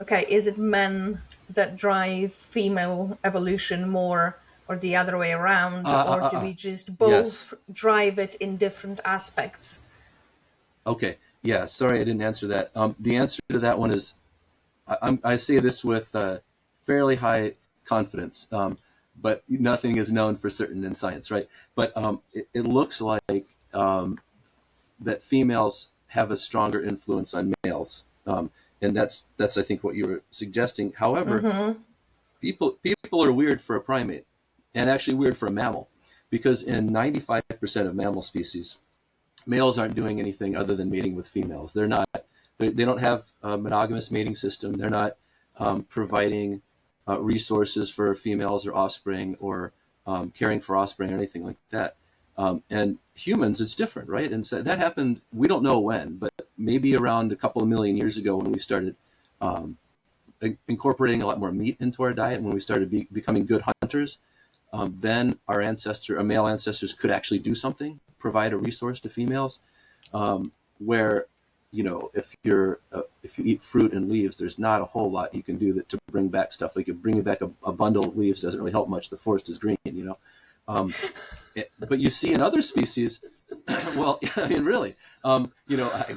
Okay, is it men that drive female evolution more, or the other way around, or do we just Yes. both drive it in different aspects? Okay. Yeah. Sorry, I didn't answer that. The answer to that one is I say this with fairly high confidence, but nothing is known for certain in science, right? But it looks like that females have a stronger influence on males, and that's I think what you were suggesting. However, Mm-hmm. people are weird for a primate, and actually weird for a mammal, because in 95% of mammal species, males aren't doing anything other than mating with females. They don't have a monogamous mating system. They're not providing resources for females or offspring, or caring for offspring or anything like that. And humans, it's different, right? And so that happened, we don't know when, but maybe around a couple of million years ago, when we started um, incorporating a lot more meat into our diet, when we started becoming good hunters. Then our male ancestors could actually do something, provide a resource to females, where, if you eat fruit and leaves, there's not a whole lot you can do to bring back stuff. Like, bringing back a bundle of leaves doesn't really help much. The forest is green. But you see in other species, well, I mean, really, I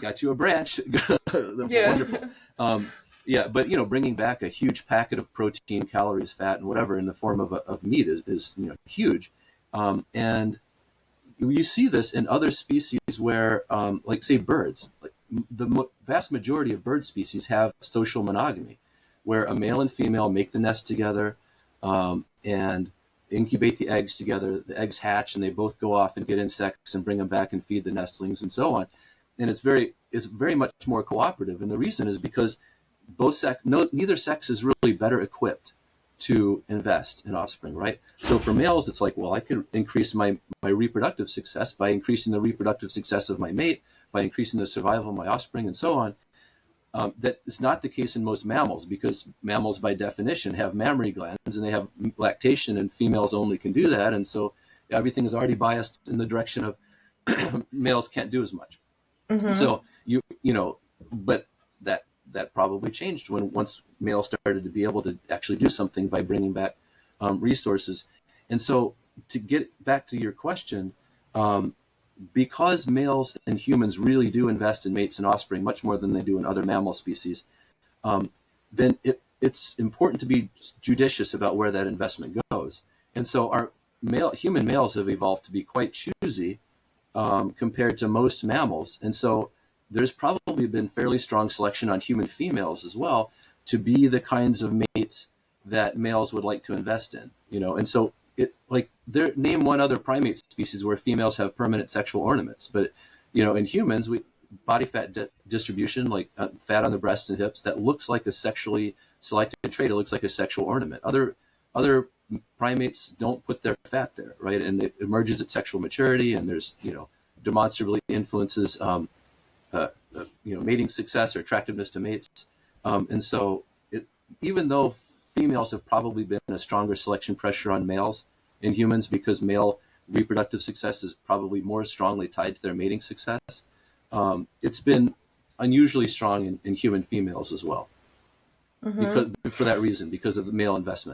got you a branch. Wonderful. Yeah. Yeah, but bringing back a huge packet of protein, calories, fat, and whatever in the form of meat is huge, and you see this in other species where, like, say, birds. Like, the vast majority of bird species have social monogamy, where a male and female make the nest together, and incubate the eggs together. The eggs hatch, and they both go off and get insects and bring them back and feed the nestlings and so on. And it's very much more cooperative. And the reason is because neither sex is really better equipped to invest in offspring, right? So for males, it's like, well, I can increase my reproductive success by increasing the reproductive success of my mate, by increasing the survival of my offspring, and so on. That is not the case in most mammals, because mammals, by definition, have mammary glands, and they have lactation, and females only can do that. And so everything is already biased in the direction of males can't do as much. And Mm-hmm. so but that probably changed once males started to be able to actually do something by bringing back resources. And so, to get back to your question, because males and humans really do invest in mates and offspring much more than they do in other mammal species, then it's important to be judicious about where that investment goes. And so our human males have evolved to be quite choosy, compared to most mammals. And so there's probably been fairly strong selection on human females as well, to be the kinds of mates that males would like to invest in. And so name one other primate species where females have permanent sexual ornaments. But in humans, body fat distribution, like fat on the breasts and hips, that looks like a sexually selected trait. It looks like a sexual ornament. Other primates don't put their fat there, right? And it emerges at sexual maturity, and there's demonstrably influences mating success or attractiveness to mates. And so even though females have probably been a stronger selection pressure on males in humans, because male reproductive success is probably more strongly tied to their mating success, it's been unusually strong in human females as well, Mm-hmm. because for that reason, because of the male investment.